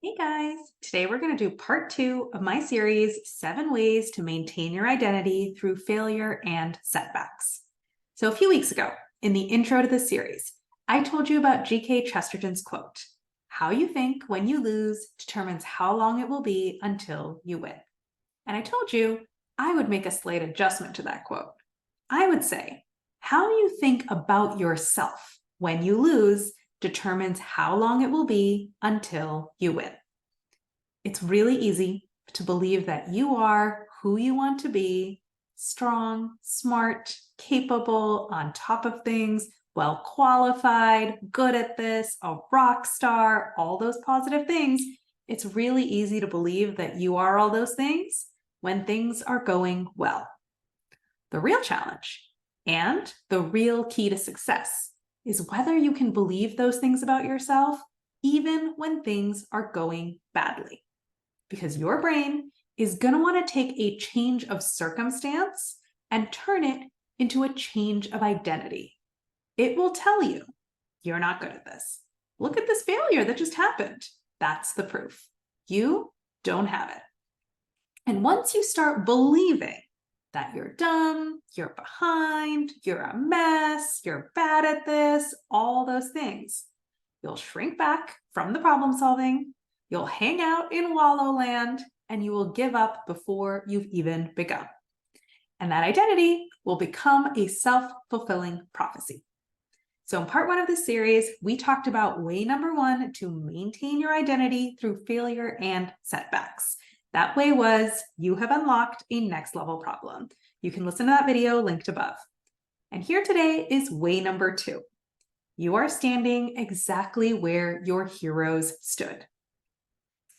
Hey guys, today we're going to do part two of my series, 7 Ways to Maintain Your Identity Through Failure and Setbacks. So a few weeks ago, in the intro to this series, I told you about G.K. Chesterton's quote, "How you think when you lose determines how long it will be until you win." And I told you I would make a slight adjustment to that quote. I would say, how you think about yourself when you lose determines how long it will be until you win. It's really easy to believe that you are who you want to be, strong, smart, capable, on top of things, well qualified, good at this, a rock star, all those positive things. It's really easy to believe that you are all those things when things are going well. The real challenge and the real key to success is whether you can believe those things about yourself even when things are going badly. Because your brain is going to want to take a change of circumstance and turn it into a change of identity. It will tell you, you're not good at this. Look at this failure that just happened. That's the proof. You don't have it. And once you start believing that you're dumb, you're behind, you're a mess, you're bad at this, all those things, you'll shrink back from the problem solving, you'll hang out in wallow land, and you will give up before you've even begun. And that identity will become a self-fulfilling prophecy. So in part one of this series, we talked about way number one to maintain your identity through failure and setbacks. That way was, you have unlocked a next level problem. You can listen to that video linked above. And here today is way number two. You are standing exactly where your heroes stood.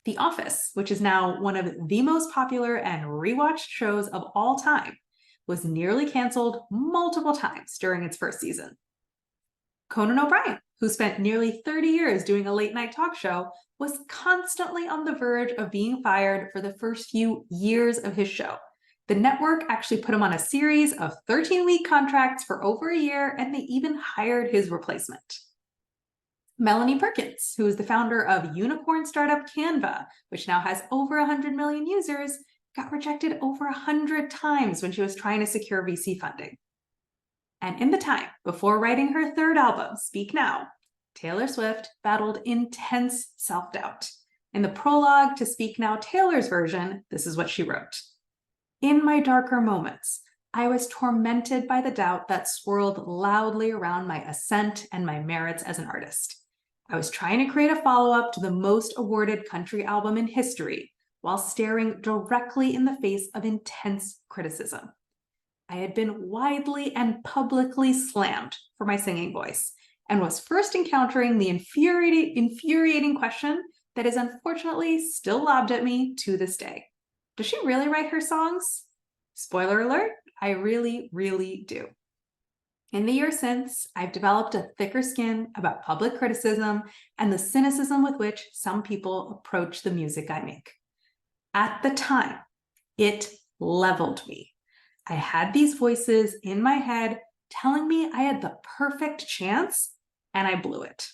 The Office, which is now one of the most popular and rewatched shows of all time, was nearly canceled multiple times during its first season. Conan O'Brien, who spent nearly 30 years doing a late night talk show, was constantly on the verge of being fired for the first few years of his show. The network actually put him on a series of 13-week contracts for over a year, and they even hired his replacement. Melanie Perkins, who is the founder of unicorn startup Canva, which now has over 100 million users, got rejected over 100 times when she was trying to secure VC funding. And in the time before writing her third album, Speak Now, Taylor Swift battled intense self-doubt. In the prologue to Speak Now, Taylor's version, this is what she wrote. "In my darker moments, I was tormented by the doubt that swirled loudly around my ascent and my merits as an artist. I was trying to create a follow-up to the most awarded country album in history while staring directly in the face of intense criticism. I had been widely and publicly slammed for my singing voice and was first encountering the infuriating question that is unfortunately still lobbed at me to this day. Does she really write her songs? Spoiler alert, I really, really do. In the years since, I've developed a thicker skin about public criticism and the cynicism with which some people approach the music I make. At the time, it leveled me. I had these voices in my head telling me I had the perfect chance, and I blew it.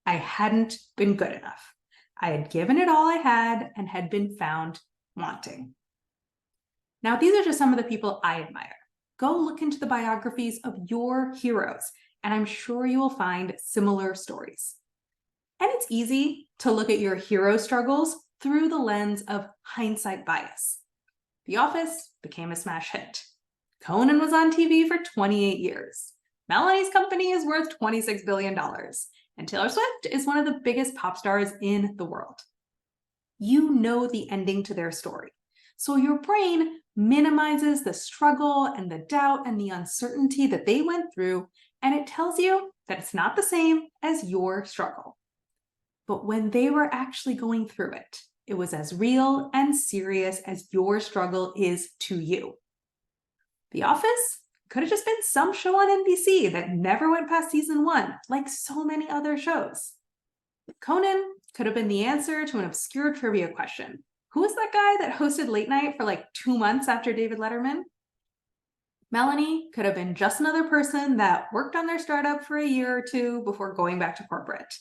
I hadn't been good enough. I had given it all I had and had been found wanting." Now, these are just some of the people I admire. Go look into the biographies of your heroes, and I'm sure you will find similar stories. And it's easy to look at your hero struggles through the lens of hindsight bias. The Office became a smash hit. Conan was on TV for 28 years. Melanie's company is worth $26 billion. And Taylor Swift is one of the biggest pop stars in the world. You know the ending to their story. So your brain minimizes the struggle and the doubt and the uncertainty that they went through, and it tells you that it's not the same as your struggle. But when they were actually going through it, it was as real and serious as your struggle is to you. The Office could have just been some show on NBC that never went past season 1, like so many other shows. Conan could have been the answer to an obscure trivia question. Who was that guy that hosted late night for like 2 months after David Letterman? Melanie could have been just another person that worked on their startup for a year or two before going back to corporate.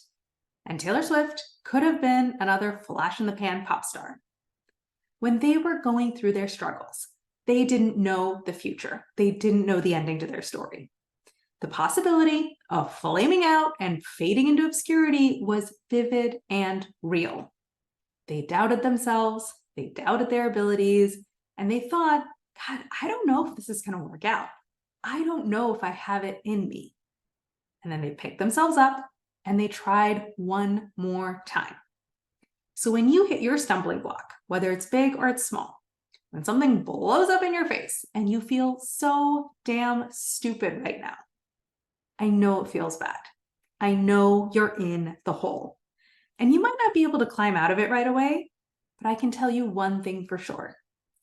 And Taylor Swift could have been another flash-in-the-pan pop star. When they were going through their struggles, they didn't know the future. They didn't know the ending to their story. The possibility of flaming out and fading into obscurity was vivid and real. They doubted themselves, they doubted their abilities, and they thought, God, I don't know if this is going to work out. I don't know if I have it in me. And then they picked themselves up and they tried one more time. So when you hit your stumbling block, whether it's big or it's small, when something blows up in your face and you feel so damn stupid right now, I know it feels bad. I know you're in the hole. And you might not be able to climb out of it right away, but I can tell you one thing for sure.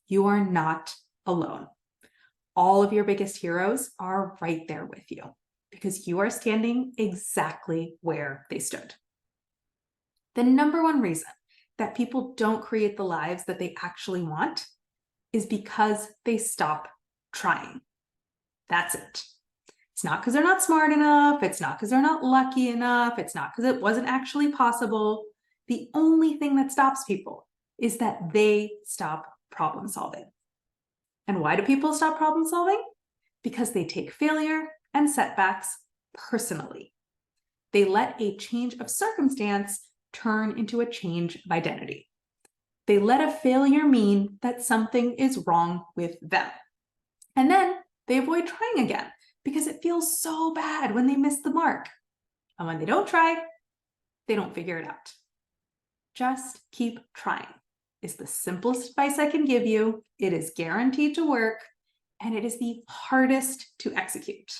You are not alone. All of your biggest heroes are right there with you because you are standing exactly where they stood. The number one reason that people don't create the lives that they actually want is because they stop trying. That's it. It's not because they're not smart enough. It's not because they're not lucky enough. It's not because it wasn't actually possible. The only thing that stops people is that they stop problem solving. And why do people stop problem solving? Because they take failure and setbacks personally. They let a change of circumstance turn into a change of identity. They let a failure mean that something is wrong with them. And then they avoid trying again because it feels so bad when they miss the mark. And when they don't try, they don't figure it out. Just keep trying is the simplest advice I can give you. It is guaranteed to work, and it is the hardest to execute.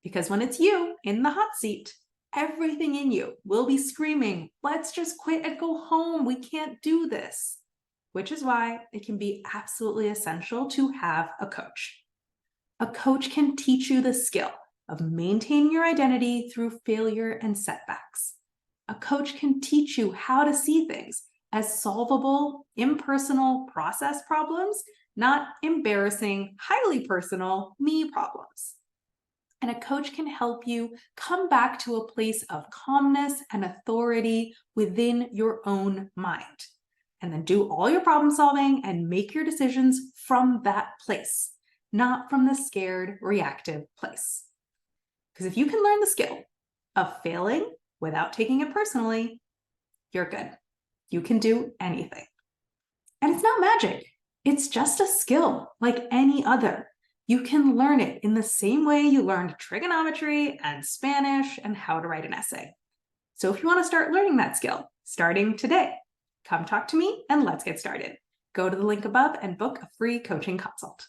Because when it's you in the hot seat, everything in you will be screaming, let's just quit and go home. We can't do this. Which is why it can be absolutely essential to have a coach. A coach can teach you the skill of maintaining your identity through failure and setbacks. A coach can teach you how to see things as solvable, impersonal process problems, not embarrassing, highly personal me problems. And a coach can help you come back to a place of calmness and authority within your own mind. And then do all your problem solving and make your decisions from that place, not from the scared, reactive place. Because if you can learn the skill of failing without taking it personally, you're good. You can do anything. And it's not magic. It's just a skill like any other. You can learn it in the same way you learned trigonometry and Spanish and how to write an essay. So if you want to start learning that skill, starting today, come talk to me and let's get started. Go to the link above and book a free coaching consult.